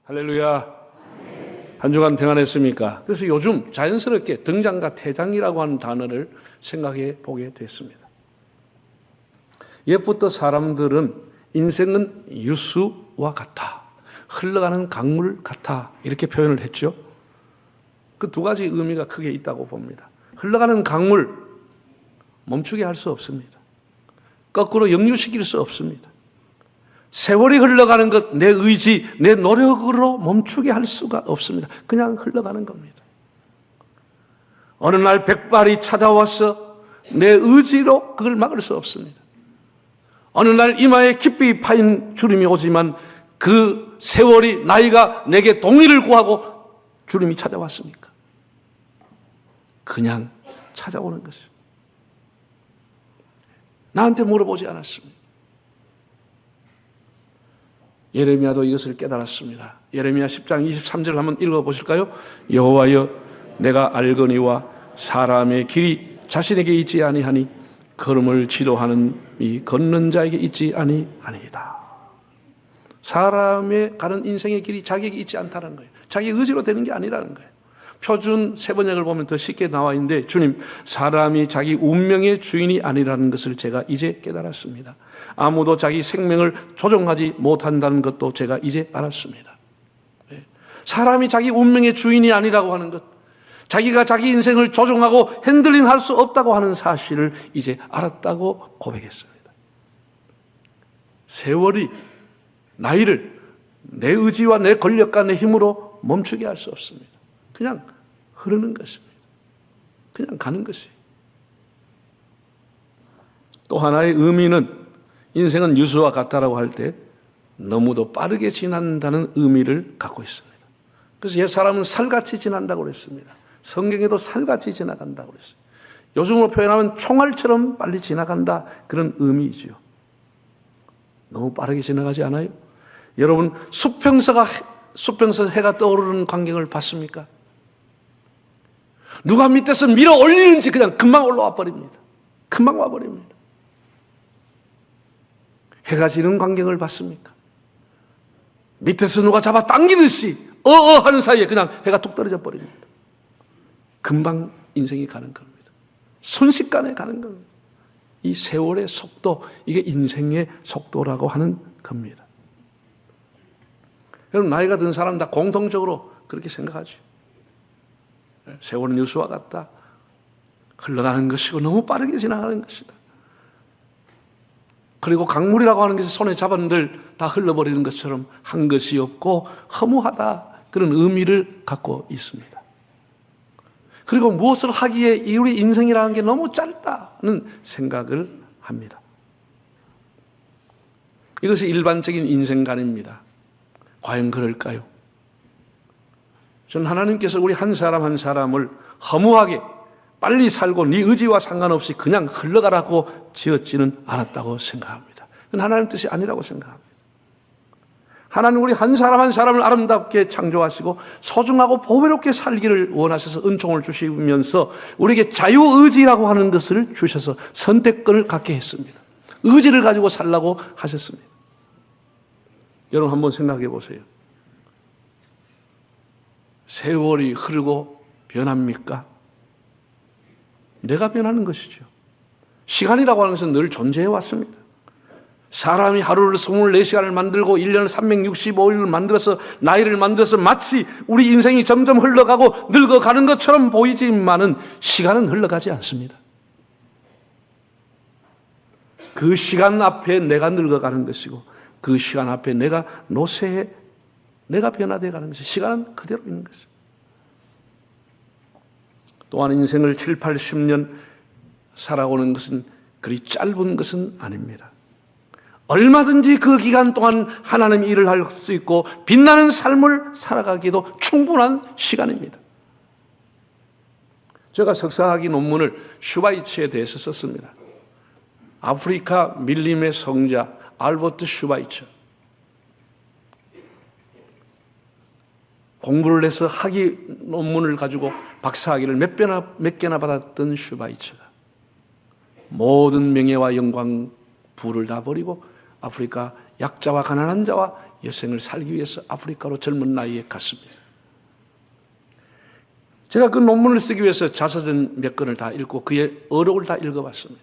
할렐루야. 한 주간 평안했습니까? 그래서 요즘 자연스럽게 등장과 퇴장이라고 하는 단어를 생각해 보게 됐습니다. 옛부터 사람들은 인생은 유수와 같아, 흘러가는 강물 같아 이렇게 표현을 했죠. 그 두 가지 의미가 크게 있다고 봅니다. 흘러가는 강물 멈추게 할 수 없습니다. 거꾸로 역류시킬 수 없습니다. 세월이 흘러가는 것, 내 의지, 내 노력으로 멈추게 할 수가 없습니다. 그냥 흘러가는 겁니다. 어느 날 백발이 찾아와서 내 의지로 그걸 막을 수 없습니다. 어느 날 이마에 깊이 파인 주림이 오지만 그 세월이 나이가 내게 동의를 구하고 주림이 찾아왔습니까? 그냥 찾아오는 것입니다. 나한테 물어보지 않았습니다. 예레미야도 이것을 깨달았습니다. 예레미야 10장 23절 한번 읽어보실까요? 여호와여 내가 알거니와 사람의 길이 자신에게 있지 아니하니 걸음을 지도하는 이 걷는 자에게 있지 아니하니이다. 사람의 가는 인생의 길이 자기에게 있지 않다는 거예요. 자기 의지로 되는 게 아니라는 거예요. 표준 세번역을 보면 더 쉽게 나와 있는데, 주님, 사람이 자기 운명의 주인이 아니라는 것을 제가 이제 깨달았습니다. 아무도 자기 생명을 조종하지 못한다는 것도 제가 이제 알았습니다. 사람이 자기 운명의 주인이 아니라고 하는 것, 자기가 자기 인생을 조종하고 핸들링 할 수 없다고 하는 사실을 이제 알았다고 고백했습니다. 세월이 나이를 내 의지와 내 권력과 내 힘으로 멈추게 할 수 없습니다. 그냥 흐르는 것입니다. 그냥 가는 것이에요. 또 하나의 의미는 인생은 유수와 같다라고 할 때 너무도 빠르게 지난다는 의미를 갖고 있습니다. 그래서 옛사람은 살같이 지난다고 그랬습니다. 성경에도 살같이 지나간다고 그랬어요. 요즘으로 표현하면 총알처럼 빨리 지나간다, 그런 의미이지요. 너무 빠르게 지나가지 않아요? 여러분, 수평서 해가 떠오르는 광경을 봤습니까? 누가 밑에서 밀어 올리는지 그냥 금방 올라와 버립니다. 금방 와 버립니다. 해가 지는 광경을 봤습니까? 밑에서 누가 잡아 당기듯이 하는 사이에 그냥 해가 뚝 떨어져 버립니다. 금방 인생이 가는 겁니다. 순식간에 가는 겁니다. 이 세월의 속도, 이게 인생의 속도라고 하는 겁니다. 여러분, 나이가 든 사람 다 공통적으로 그렇게 생각하죠. 세월은 유수와 같다. 흘러가는 것이고 너무 빠르게 지나가는 것이다. 그리고 강물이라고 하는 것이 손에 잡았는들 다 흘러버리는 것처럼 한 것이 없고 허무하다, 그런 의미를 갖고 있습니다. 그리고 무엇을 하기에 우리 인생이라는 게 너무 짧다는 생각을 합니다. 이것이 일반적인 인생관입니다. 과연 그럴까요? 저는 하나님께서 우리 한 사람 한 사람을 허무하게 빨리 살고 네 의지와 상관없이 그냥 흘러가라고 지었지는 않았다고 생각합니다. 그건 하나님 뜻이 아니라고 생각합니다. 하나님 우리 한 사람 한 사람을 아름답게 창조하시고 소중하고 보배롭게 살기를 원하셔서 은총을 주시면서 우리에게 자유의지라고 하는 것을 주셔서 선택권을 갖게 했습니다. 의지를 가지고 살라고 하셨습니다. 여러분 한번 생각해 보세요. 세월이 흐르고 변합니까? 내가 변하는 것이죠. 시간이라고 하는 것은 늘 존재해 왔습니다. 사람이 하루를 24시간을 만들고 1년을 365일을 만들어서 나이를 만들어서 마치 우리 인생이 점점 흘러가고 늙어가는 것처럼 보이지만은 시간은 흘러가지 않습니다. 그 시간 앞에 내가 늙어가는 것이고 그 시간 앞에 내가 노쇠해, 내가 변화되어 가는 것이, 시간은 그대로 있는 것입니다. 또한 인생을 7, 80년 살아오는 것은 그리 짧은 것은 아닙니다. 얼마든지 그 기간 동안 하나님의 일을 할 수 있고 빛나는 삶을 살아가기도 충분한 시간입니다. 제가 석사학위 논문을 슈바이처에 대해서 썼습니다. 아프리카 밀림의 성자 알버트 슈바이처. 공부를 해서 학위 논문을 가지고 박사학위를 몇 개나 받았던 슈바이처가 모든 명예와 영광, 부를 다 버리고 아프리카 약자와 가난한 자와 여생을 살기 위해서 아프리카로 젊은 나이에 갔습니다. 제가 그 논문을 쓰기 위해서 자서전 몇 권을 다 읽고 그의 어록을 다 읽어봤습니다.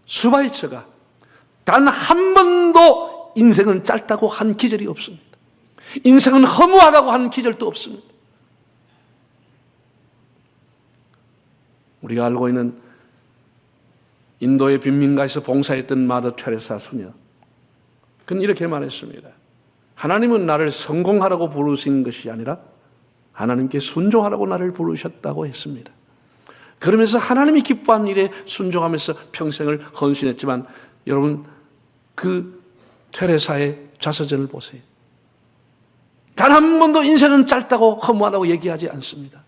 수바이처가 단 한 번도 인생은 짧다고 한 기절이 없습니다. 인생은 허무하다고 한 기절도 없습니다. 우리가 알고 있는 인도의 빈민가에서 봉사했던 마더 테레사 수녀, 그는 이렇게 말했습니다. 하나님은 나를 성공하라고 부르신 것이 아니라 하나님께 순종하라고 나를 부르셨다고 했습니다. 그러면서 하나님이 기뻐하는 일에 순종하면서 평생을 헌신했지만 여러분, 그 테레사의 자서전을 보세요. 단 한 번도 인생은 짧다고 허무하다고 얘기하지 않습니다.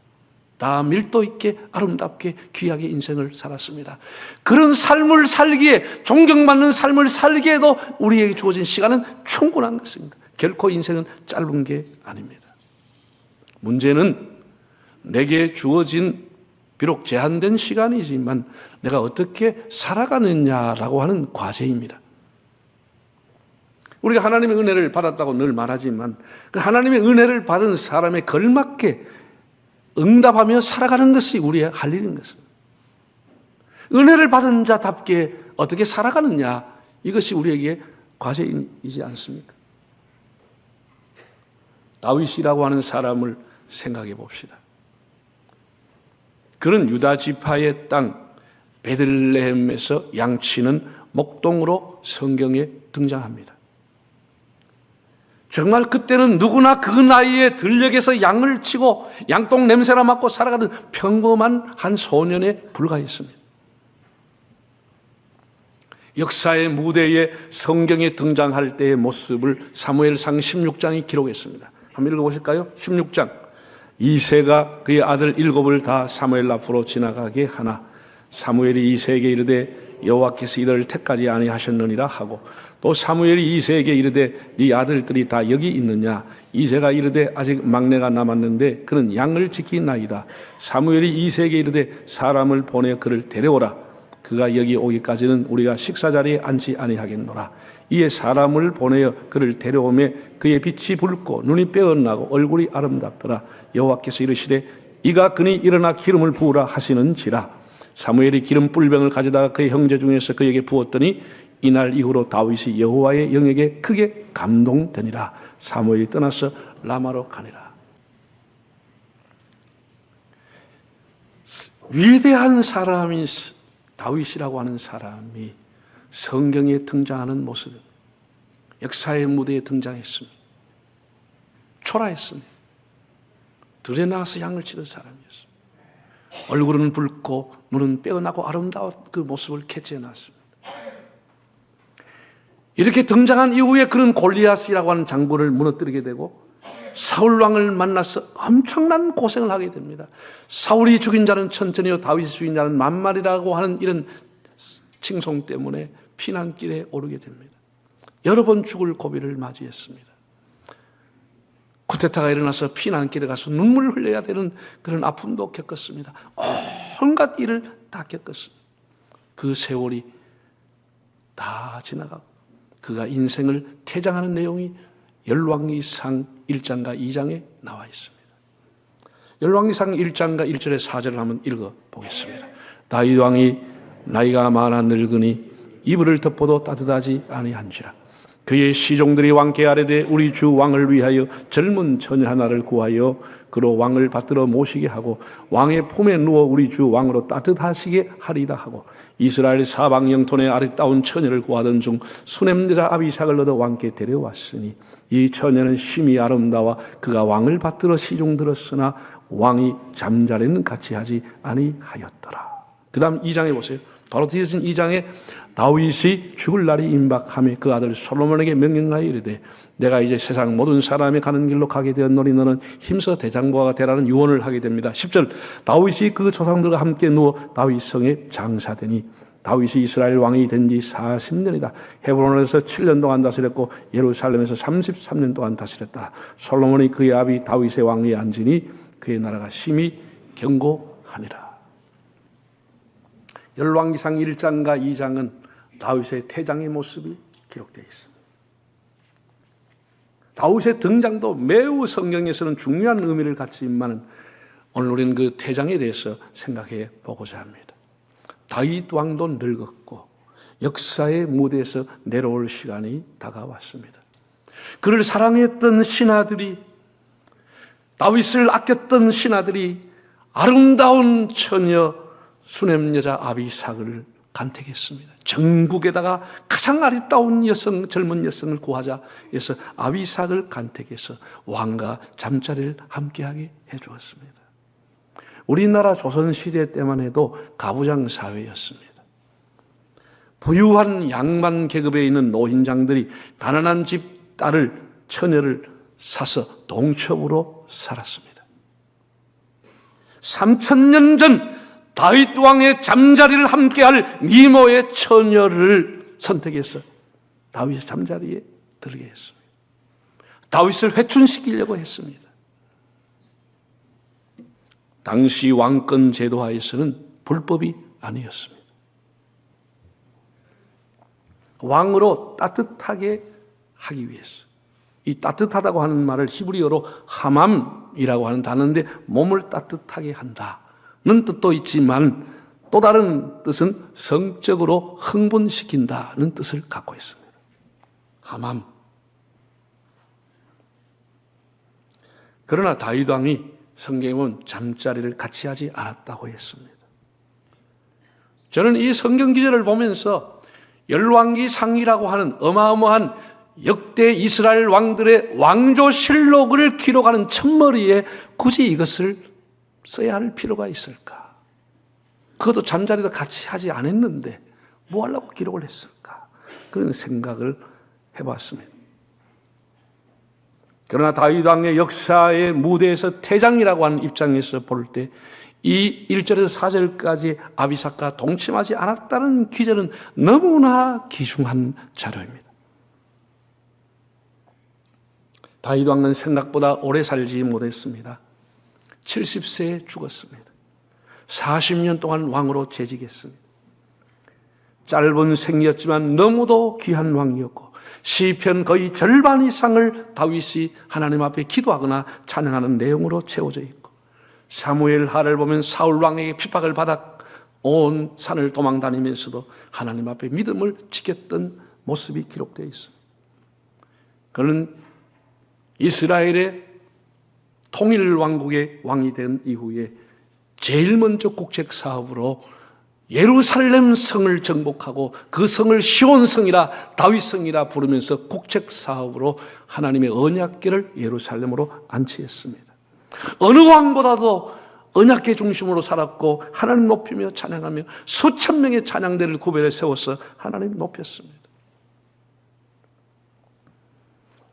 다 밀도 있게 아름답게 귀하게 인생을 살았습니다. 그런 삶을 살기에, 존경받는 삶을 살기에도 우리에게 주어진 시간은 충분한 것입니다. 결코 인생은 짧은 게 아닙니다. 문제는 내게 주어진 비록 제한된 시간이지만 내가 어떻게 살아가느냐라고 하는 과제입니다. 우리가 하나님의 은혜를 받았다고 늘 말하지만 그 하나님의 은혜를 받은 사람에 걸맞게 응답하며 살아가는 것이 우리의 할 일인 것입니다. 은혜를 받은 자답게 어떻게 살아가느냐, 이것이 우리에게 과제이지 않습니까? 다윗이라고 하는 사람을 생각해 봅시다. 그는 유다 지파의 땅 베들레헴에서 양치는 목동으로 성경에 등장합니다. 정말 그때는 누구나 그 나이에 들녘에서 양을 치고 양똥 냄새나 맡고 살아가던 평범한 한 소년에 불과했습니다. 역사의 무대에 성경에 등장할 때의 모습을 사무엘상 16장이 기록했습니다. 한번 읽어보실까요? 16장. 이새가 그의 아들 7을 다 사무엘 앞으로 지나가게 하나 사무엘이 이새에게 이르되 여호와께서 이들을 택하지 아니하셨느니라 하고, 또 사무엘이 이새에게 이르되 네 아들들이 다 여기 있느냐? 이새가 이르되 아직 막내가 남았는데 그는 양을 지키나이다. 사무엘이 이새에게 이르되 사람을 보내 그를 데려오라. 그가 여기 오기까지는 우리가 식사자리에 앉지 아니하겠노라. 이에 사람을 보내어 그를 데려오매 그의 빛이 붉고 눈이 빼어나고 얼굴이 아름답더라. 여호와께서 이르시되 이가 그니 일어나 기름을 부으라 하시는지라. 사무엘이 기름 뿔병을 가져다가 그의 형제 중에서 그에게 부었더니 이날 이후로 다윗이 여호와의 영에게 크게 감동되니라. 사무엘이 떠나서 라마로 가니라. 위대한 사람이 다윗이라고 하는 사람이 성경에 등장하는 모습, 역사의 무대에 등장했습니다. 초라했습니다. 들에 나가서 양을 치던 사람이었습니다. 얼굴은 붉고 눈은 빼어나고 아름다운 그 모습을 캐치해놨습니다. 이렇게 등장한 이후에 그는 골리앗이라고 하는 장군을 무너뜨리게 되고 사울 왕을 만나서 엄청난 고생을 하게 됩니다. 사울이 죽인 자는 천천히요 다윗이 죽인 자는 만만이라고 하는 이런 칭송 때문에 피난길에 오르게 됩니다. 여러 번 죽을 고비를 맞이했습니다. 쿠데타가 일어나서 피난길에 가서 눈물을 흘려야 되는 그런 아픔도 겪었습니다. 온갖 일을 다 겪었습니다. 그 세월이 다 지나가고 그가 인생을 퇴장하는 내용이 열왕기상 1장과 2장에 나와 있습니다. 열왕기상 1장과 1절의 4절을 한번 읽어보겠습니다. 다윗 왕이 나이가 많아 늙으니 이불을 덮어도 따뜻하지 아니한지라. 그의 시종들이 왕께 아뢰되 우리 주 왕을 위하여 젊은 처녀 하나를 구하여 그로 왕을 받들어 모시게 하고 왕의 품에 누워 우리 주 왕으로 따뜻하시게 하리다 하고, 이스라엘 사방 영토의 아리따운 처녀를 구하던 중 수넴 여자 아비삭을 얻어 왕께 데려왔으니 이 처녀는 심히 아름다워 그가 왕을 받들어 시종 들었으나 왕이 잠자리는 같이 하지 아니하였더라. 그 다음 2장에 보세요. 바로 뒤에진 2장에 다윗이 죽을 날이 임박하며 그 아들 솔로몬에게 명령하여 이르되 내가 이제 세상 모든 사람이 가는 길로 가게 되었노니 너는 힘써 대장부가 되라는 유언을 하게 됩니다. 10절. 다윗이 그 조상들과 함께 누워 다윗 성에 장사되니 다윗이 이스라엘 왕이 된 지 40년이다. 헤브론에서 7년 동안 다스렸고 예루살렘에서 33년 동안 다스렸다. 솔로몬이 그의 아비 다윗의 왕위에 앉으니 그의 나라가 심히 견고하니라. 열왕기상 1장과 2장은 다윗의 퇴장의 모습이 기록되어 있습니다. 다윗의 등장도 매우 성경에서는 중요한 의미를 갖지만 오늘 우리는 그 태장에 대해서 생각해 보고자 합니다. 다윗 왕도 늙었고 역사의 무대에서 내려올 시간이 다가왔습니다. 그를 사랑했던 신하들이, 다윗을 아꼈던 신하들이 아름다운 처녀 수냄 여자 아비삭을 간택했습니다. 전국에다가 가장 아리따운 여성, 젊은 여성을 구하자 해서 아비삭을 간택해서 왕과 잠자리를 함께하게 해주었습니다. 우리나라 조선시대 때만 해도 가부장 사회였습니다. 부유한 양반 계급에 있는 노인장들이 가난한 집 딸을, 처녀를 사서 동첩으로 살았습니다. 3000년 전 다윗 왕의 잠자리를 함께할 미모의 처녀를 선택해서 다윗의 잠자리에 들게 했습니다. 다윗을 회춘시키려고 했습니다. 당시 왕권 제도하에서는 불법이 아니었습니다. 왕으로 따뜻하게 하기 위해서, 이 따뜻하다고 하는 말을 히브리어로 하맘이라고 하는 단어인데 몸을 따뜻하게 한다는 뜻도 있지만 또 다른 뜻은 성적으로 흥분시킨다는 뜻을 갖고 있습니다. 하맘. 그러나 다윗 왕이 성경에 보면 잠자리를 같이 하지 않았다고 했습니다. 저는 이 성경 기절을 보면서 열왕기 상이라고 하는 어마어마한 역대 이스라엘 왕들의 왕조실록을 기록하는 첫머리에 굳이 이것을 써야 할 필요가 있을까? 그것도 잠자리도 같이 하지 않았는데 뭐 하려고 기록을 했을까? 그런 생각을 해봤습니다. 그러나 다윗 왕의 역사의 무대에서 태장이라고 하는 입장에서 볼 때 이 1절에서 4절까지 아비삭과 동침하지 않았다는 기절은 너무나 귀중한 자료입니다. 다윗 왕은 생각보다 오래 살지 못했습니다. 70세에 죽었습니다. 40년 동안 왕으로 재직했습니다. 짧은 생이었지만 너무도 귀한 왕이었고 시편 거의 절반 이상을 다윗이 하나님 앞에 기도하거나 찬양하는 내용으로 채워져 있고 사무엘 하를 보면 사울 왕에게 핍박을 받아 온 산을 도망다니면서도 하나님 앞에 믿음을 지켰던 모습이 기록되어 있습니다. 그는 이스라엘의 통일 왕국의 왕이 된 이후에 제일 먼저 국책 사업으로 예루살렘 성을 정복하고 그 성을 시온성이라 다윗성이라 부르면서 국책 사업으로 하나님의 언약궤를 예루살렘으로 안치했습니다. 어느 왕보다도 언약궤 중심으로 살았고 하나님 높이며 찬양하며 수천 명의 찬양대를 구별해 세워서 하나님 높였습니다.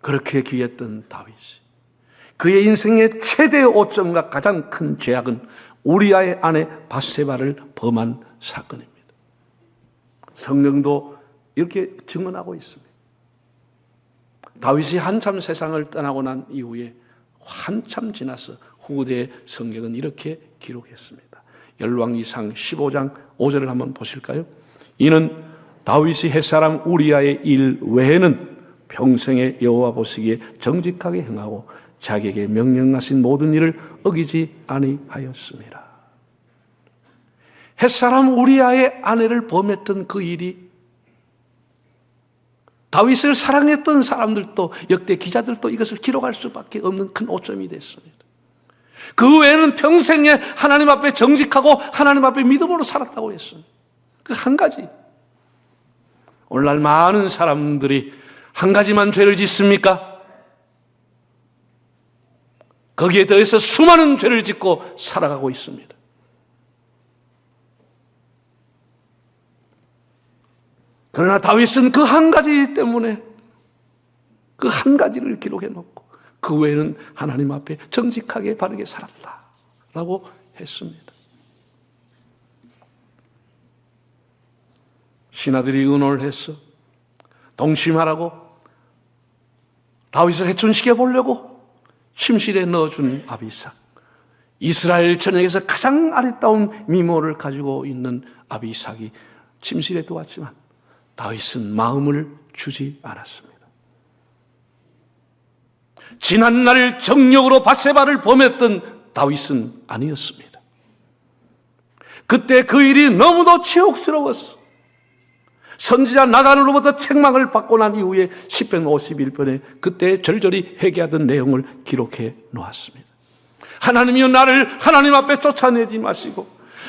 그렇게 귀했던 다윗이 그의 인생의 최대의 오점과 가장 큰 죄악은 우리아의 아내 밧세바를 범한 사건입니다. 성령도 이렇게 증언하고 있습니다. 다윗이 한참 세상을 떠나고 난 이후에 한참 지나서 후대의 성경은 이렇게 기록했습니다. 열왕기상 15장 5절을 한번 보실까요? 이는 다윗이 햇사람 우리아의 일 외에는 평생에 여호와 보시기에 정직하게 행하고 자기에게 명령하신 모든 일을 어기지 아니하였습니다. 햇사람 우리아의 아내를 범했던 그 일이 다윗을 사랑했던 사람들도 역대 기자들도 이것을 기록할 수밖에 없는 큰 오점이 됐습니다. 그 외에는 평생에 하나님 앞에 정직하고 하나님 앞에 믿음으로 살았다고 했습니다. 그 한 가지. 오늘날 많은 사람들이 한 가지만 죄를 짓습니까? 거기에 더해서 수많은 죄를 짓고 살아가고 있습니다. 그러나 다윗은 그 한 가지 때문에 그 한 가지를 기록해 놓고 그 외에는 하나님 앞에 정직하게 바르게 살았다라고 했습니다. 신하들이 의논을 해서 동침하라고 다윗을 해춘시켜 보려고 침실에 넣어준 아비삭, 이스라엘 전역에서 가장 아리따운 미모를 가지고 있는 아비삭이 침실에 두었지만 다윗은 마음을 주지 않았습니다. 지난날 정욕으로 밧세바를 범했던 다윗은 아니었습니다. 그때 그 일이 너무도 치욕스러웠어. 선지자 나단으로부터 책망을 받고 난 이후에 시편 51편에 그때 절절히 회개하던 내용을 기록해 놓았습니다. 하나님이여, 나를 하나님 앞에 쫓아내지 마시고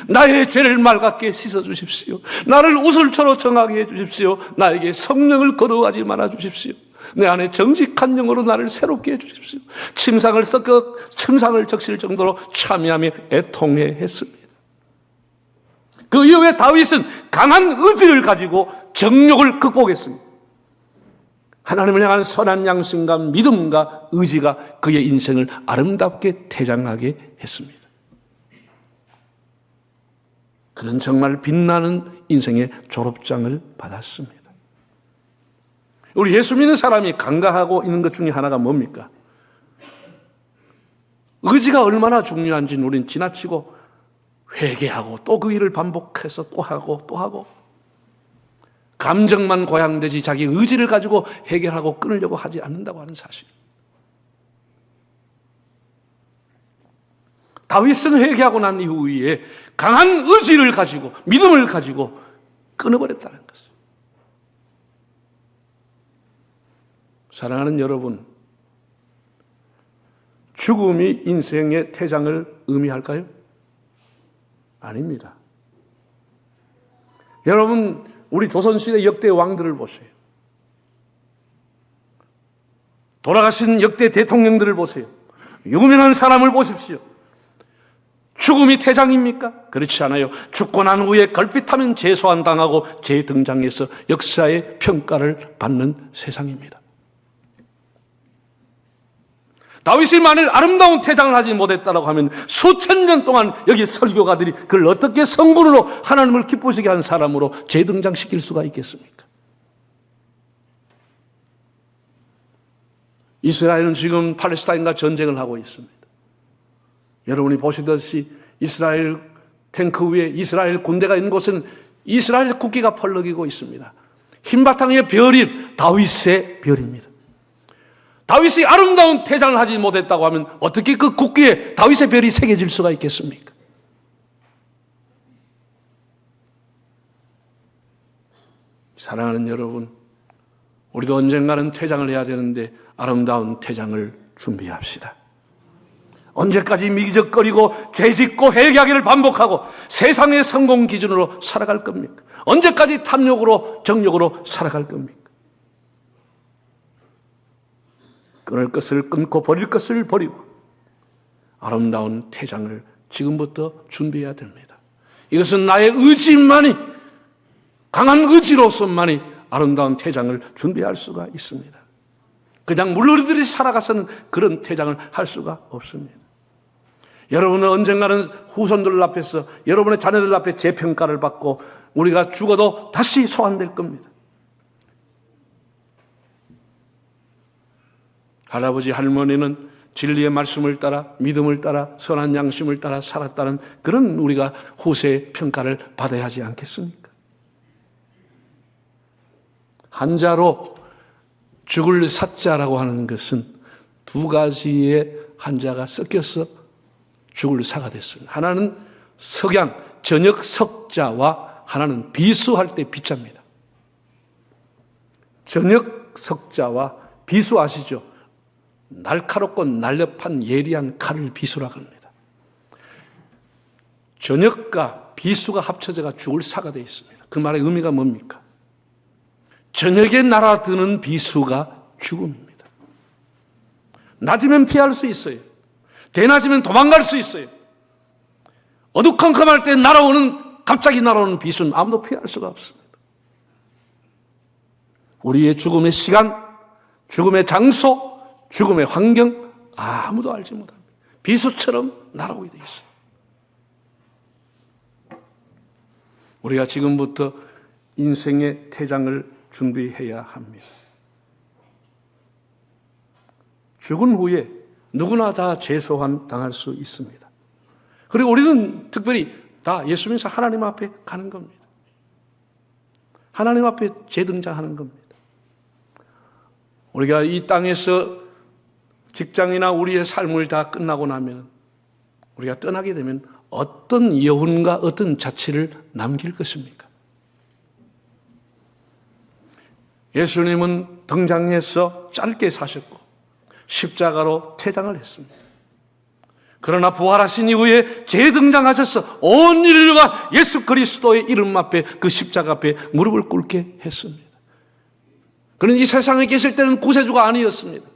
나의 죄를 맑게 씻어주십시오. 나를 우슬초로 정하게 해주십시오. 나에게 성령을 거두하지 말아 주십시오. 내 안에 정직한 영으로 나를 새롭게 해주십시오. 침상을 적실 정도로 참여하며 애통해 했습니다. 그 이후에 다윗은 강한 의지를 가지고 정욕을 극복했습니다. 하나님을 향한 선한 양심과 믿음과 의지가 그의 인생을 아름답게 태장하게 했습니다. 그는 정말 빛나는 인생의 졸업장을 받았습니다. 우리 예수 믿는 사람이 간과하고 있는 것 중에 하나가 뭡니까? 의지가 얼마나 중요한지는 우리는 지나치고 회개하고 또 그 일을 반복해서 또 하고 또 하고, 감정만 고양되지 자기 의지를 가지고 해결하고 끊으려고 하지 않는다고 하는 사실. 다윗은 회개하고 난 이후에 강한 의지를 가지고 믿음을 가지고 끊어버렸다는 것을. 사랑하는 여러분, 죽음이 인생의 퇴장을 의미할까요? 아닙니다. 여러분, 우리 조선시대 역대 왕들을 보세요. 돌아가신 역대 대통령들을 보세요. 유명한 사람을 보십시오. 죽음이 퇴장입니까? 그렇지 않아요. 죽고 난 후에 걸핏하면 재소환당하고 재등장해서 역사의 평가를 받는 세상입니다. 다윗이 만일 아름다운 퇴장을 하지 못했다고 하면 수천 년 동안 여기 설교가들이 그를 어떻게 성군으로 하나님을 기쁘시게 한 사람으로 재등장시킬 수가 있겠습니까? 이스라엘은 지금 팔레스타인과 전쟁을 하고 있습니다. 여러분이 보시듯이 이스라엘 탱크 위에 이스라엘 군대가 있는 곳은 이스라엘 국기가 펄럭이고 있습니다. 흰 바탕의 별이 다윗의 별입니다. 다윗이 아름다운 퇴장을 하지 못했다고 하면 어떻게 그 국기에 다윗의 별이 새겨질 수가 있겠습니까? 사랑하는 여러분, 우리도 언젠가는 퇴장을 해야 되는데 아름다운 퇴장을 준비합시다. 언제까지 미기적거리고 죄짓고 회개하기를 반복하고 세상의 성공 기준으로 살아갈 겁니까? 언제까지 탐욕으로 정욕으로 살아갈 겁니까? 끊을 것을 끊고 버릴 것을 버리고 아름다운 퇴장을 지금부터 준비해야 됩니다. 이것은 나의 의지만이, 강한 의지로서만이 아름다운 퇴장을 준비할 수가 있습니다. 그냥 물놀이들이 살아가서는 그런 퇴장을 할 수가 없습니다. 여러분은 언젠가는 후손들 앞에서, 여러분의 자녀들 앞에 재평가를 받고 우리가 죽어도 다시 소환될 겁니다. 할아버지, 할머니는 진리의 말씀을 따라, 믿음을 따라, 선한 양심을 따라 살았다는 그런 우리가 후세의 평가를 받아야 하지 않겠습니까? 한자로 죽을 사자라고 하는 것은 두 가지의 한자가 섞여서 죽을 사가 됐습니다. 하나는 석양, 저녁 석자와 하나는 비수할 때 비자입니다. 저녁 석자와 비수 아시죠? 날카롭고 날렵한 예리한 칼을 비수라고 합니다. 저녁과 비수가 합쳐져가 죽을 사가 되어 있습니다. 그 말의 의미가 뭡니까? 저녁에 날아드는 비수가 죽음입니다. 낮이면 피할 수 있어요. 대낮이면 도망갈 수 있어요. 어두컴컴할 때 갑자기 날아오는 비수는 아무도 피할 수가 없습니다. 우리의 죽음의 시간, 죽음의 장소, 죽음의 환경 아무도 알지 못합니다. 비수처럼 날아오게 되어 있어요. 우리가 지금부터 인생의 퇴장을 준비해야 합니다. 죽은 후에 누구나 다 재소환 당할 수 있습니다. 그리고 우리는 특별히 다 예수 믿으면서 하나님 앞에 가는 겁니다. 하나님 앞에 재등장하는 겁니다. 우리가 이 땅에서 직장이나 우리의 삶을 다 끝나고 나면, 우리가 떠나게 되면 어떤 여운과 어떤 자취를 남길 것입니까? 예수님은 등장해서 짧게 사셨고 십자가로 퇴장을 했습니다. 그러나 부활하신 이후에 재등장하셔서 온 인류가 예수 그리스도의 이름 앞에, 그 십자가 앞에 무릎을 꿇게 했습니다. 그는 이 세상에 계실 때는 구세주가 아니었습니다.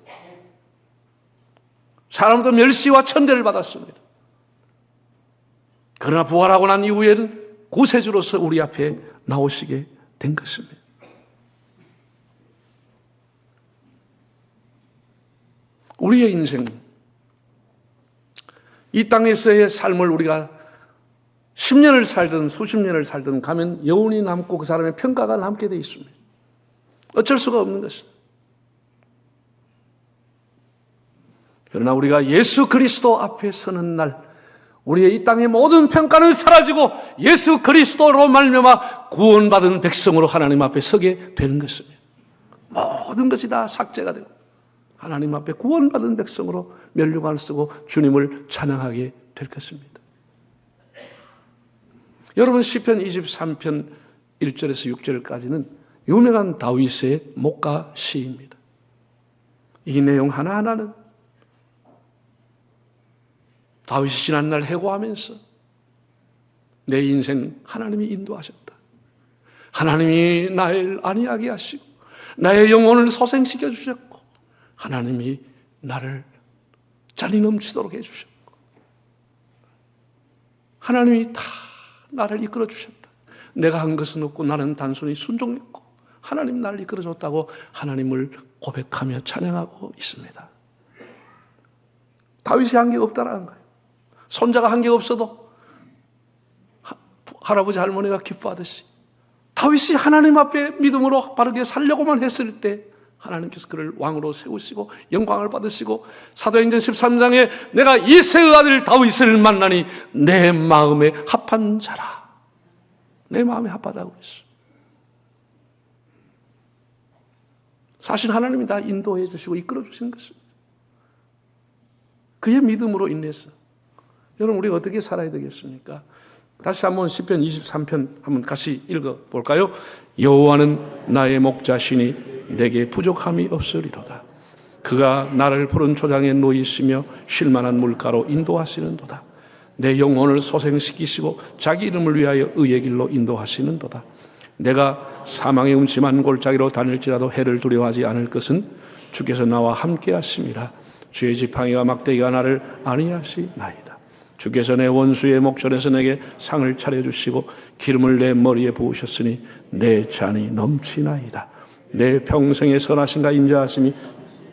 사람도 멸시와 천대를 받았습니다. 그러나 부활하고 난 이후에는 구세주로서 우리 앞에 나오시게 된 것입니다. 우리의 인생, 이 땅에서의 삶을 우리가 10년을 살든 수십 년을 살든 가면 여운이 남고 그 사람의 평가가 남게 되어 있습니다. 어쩔 수가 없는 것입니다. 그러나 우리가 예수 그리스도 앞에 서는 날, 우리의 이 땅의 모든 평가는 사라지고 예수 그리스도로 말미암아 구원받은 백성으로 하나님 앞에 서게 되는 것입니다. 모든 것이 다 삭제가 되고 하나님 앞에 구원받은 백성으로 면류관을 쓰고 주님을 찬양하게 될 것입니다. 여러분, 시편 23편 1절에서 6절까지는 유명한 다윗의 목가 시입니다. 이 내용 하나하나는 다윗이 지난날 해고하면서 내 인생 하나님이 인도하셨다. 하나님이 나를 안위하게 하시고 나의 영혼을 소생시켜 주셨고 하나님이 나를 잔이 넘치도록 해주셨고 하나님이 다 나를 이끌어 주셨다. 내가 한 것은 없고 나는 단순히 순종했고 하나님 나를 이끌어 줬다고 하나님을 고백하며 찬양하고 있습니다. 다윗이 한계가 없다라는 거예요. 손자가 한계가 없어도 할아버지 할머니가 기뻐하듯이 다윗이 하나님 앞에 믿음으로 바르게 살려고만 했을 때 하나님께서 그를 왕으로 세우시고 영광을 받으시고 사도행전 13장에 내가 이새의 아들 다윗을 만나니 내 마음에 합한 자라. 내 마음에 합하다고 했어. 사실 하나님이 다 인도해 주시고 이끌어 주시는 것입니다. 그의 믿음으로 인해서 여러분, 우리가 어떻게 살아야 되겠습니까? 다시 한번 시편 23편 한번 같이 읽어볼까요? 여호와는 나의 목자시니 내게 부족함이 없으리로다. 그가 나를 푸른 초장에 놓이시며 쉴만한 물가로 인도하시는도다. 내 영혼을 소생시키시고 자기 이름을 위하여 의의 길로 인도하시는도다. 내가 사망의 음침한 골짜기로 다닐지라도 해를 두려워하지 않을 것은 주께서 나와 함께 하심이라. 주의 지팡이와 막대기가 나를 안위하시나이다. 주께서 내 원수의 목전에서 내게 상을 차려주시고 기름을 내 머리에 부으셨으니 내 잔이 넘치나이다. 내 평생의 선하신가 인자하심이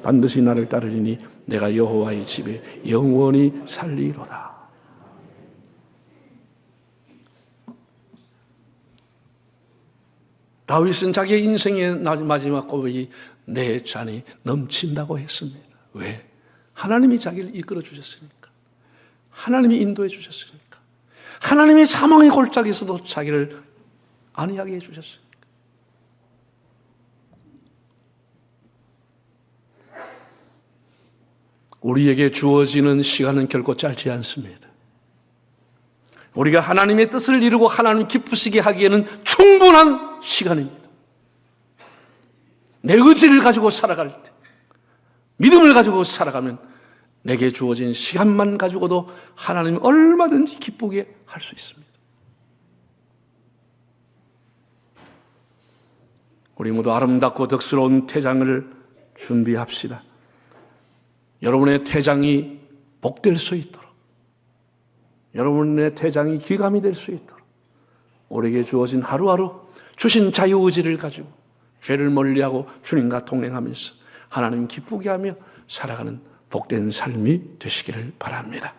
반드시 나를 따르리니 내가 여호와의 집에 영원히 살리로다. 다윗은 자기의 인생의 마지막 고백이 내 잔이 넘친다고 했습니다. 왜? 하나님이 자기를 이끌어 주셨으니까. 하나님이 인도해 주셨으니까. 하나님이 사망의 골짜기에서도 자기를 안위하게 해주셨으니까. 우리에게 주어지는 시간은 결코 짧지 않습니다. 우리가 하나님의 뜻을 이루고 하나님 기쁘시게 하기에는 충분한 시간입니다. 내 의지를 가지고 살아갈 때, 믿음을 가지고 살아가면 내게 주어진 시간만 가지고도 하나님 얼마든지 기쁘게 할 수 있습니다. 우리 모두 아름답고 덕스러운 퇴장을 준비합시다. 여러분의 퇴장이 복될 수 있도록, 여러분의 퇴장이 귀감이 될 수 있도록 우리에게 주어진 하루하루 주신 자유의지를 가지고 죄를 멀리하고 주님과 동행하면서 하나님 기쁘게 하며 살아가는 복된 삶이 되시기를 바랍니다.